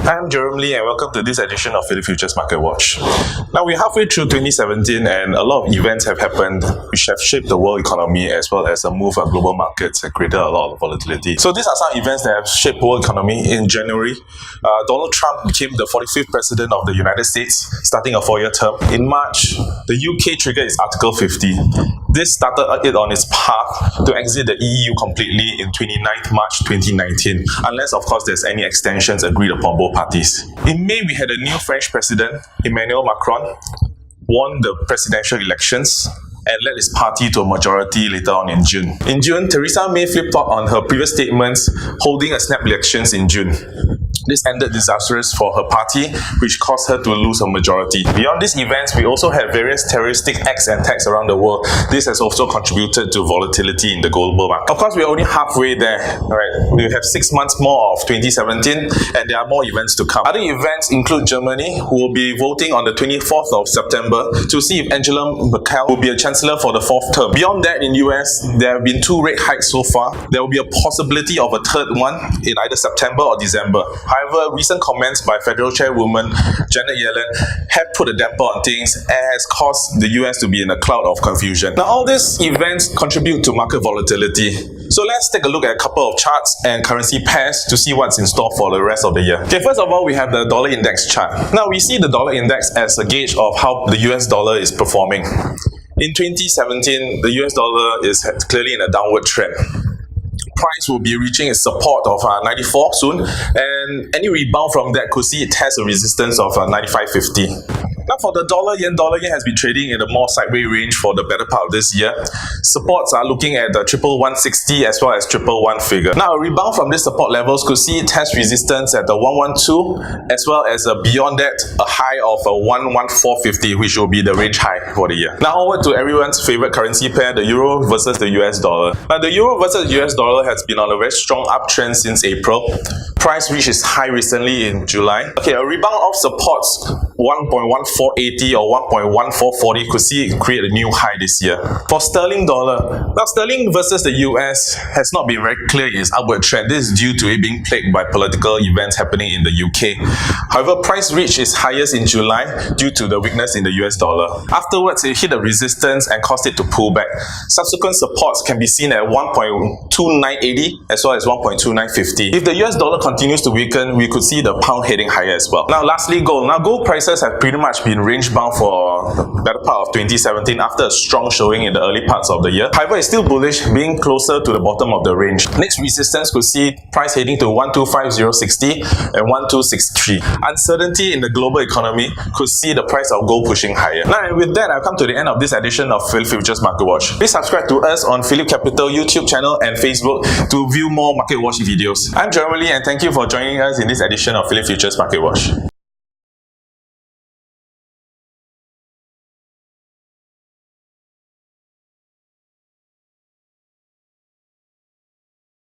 I'm Jerome Lee and welcome to this edition of Phillip Futures Market Watch. Now we're halfway through 2017 and a lot of events have happened which have shaped the world economy as well as a move of global markets and created a lot of volatility. So these are some events that have shaped the world economy. In January, Donald Trump became the 45th president of the United States, starting a 4-year term. In March, the UK triggered its Article 50. This started it on its path to exit the EU completely in 29th March 2019, unless of course there's any extensions agreed upon both parties. In May, we had a new French president, Emmanuel Macron, won the presidential elections and led his party to a majority later on in June. In June, Theresa May flip-flopped on her previous statements, holding a snap elections in June. This ended disastrous for her party, which caused her to lose her majority. Beyond these events, we also had various terroristic acts and attacks around the world. This has also contributed to volatility in the global market. Of course, we're only halfway there. Alright, we have 6 months more of 2017, and there are more events to come. Other events include Germany, who will be voting on the 24th of September to see if Angela Merkel will be a chancellor for the 4th term. Beyond that, in US, there have been 2 rate hikes so far. There will be a possibility of a third one in either September or December. However, recent comments by Federal Chairwoman Janet Yellen have put a damper on things and has caused the US to be in a cloud of confusion. Now, all these events contribute to market volatility. So let's take a look at a couple of charts and currency pairs to see what's in store for the rest of the year. Okay, first of all, we have the dollar index chart. Now, we see the dollar index as a gauge of how the US dollar is performing. In 2017, the US dollar is clearly in a downward trend. Price will be reaching its support of 94 soon, and any rebound from that could see it test a resistance of 95.50. Now for the dollar yen has been trading in a more sideways range for the better part of this year. Supports are looking at the 11160 as well as 111 figure. Now a rebound from these support levels could see it test resistance at the 112 as well as beyond that a high of 11450, which will be the range high for the year. Now over to everyone's favorite currency pair, the euro versus the US dollar. Now the euro versus US dollar has been on a very strong uptrend since April. Price reached its high recently in July. Okay, a rebound of supports 1.1480 or 1.1440 could see it create a new high this year. For sterling dollar, now sterling versus the US has not been very clear in its upward trend. This is due to it being plagued by political events happening in the UK. However, price reached its highest in July due to the weakness in the US dollar. Afterwards, it hit a resistance and caused it to pull back. Subsequent supports can be seen at 1.2980 as well as 1.2950. If the US dollar continues to weaken, we could see the pound heading higher as well. Now lastly, gold. Now gold prices have pretty much been range bound for the better part of 2017 after a strong showing in the early parts of the year. However, it's still bullish, being closer to the bottom of the range. Next resistance could see price heading to 125.060 and 126.3. Uncertainty in the global economy could see the price of gold pushing higher. Now, and with that, I've come to the end of this edition of Phillip Futures Market Watch. Please subscribe to us on Phillip Capital YouTube channel and Facebook to view more Market Watch videos. I'm Jerome Lee and thank you for joining us in this edition of Phillip Futures Market Watch.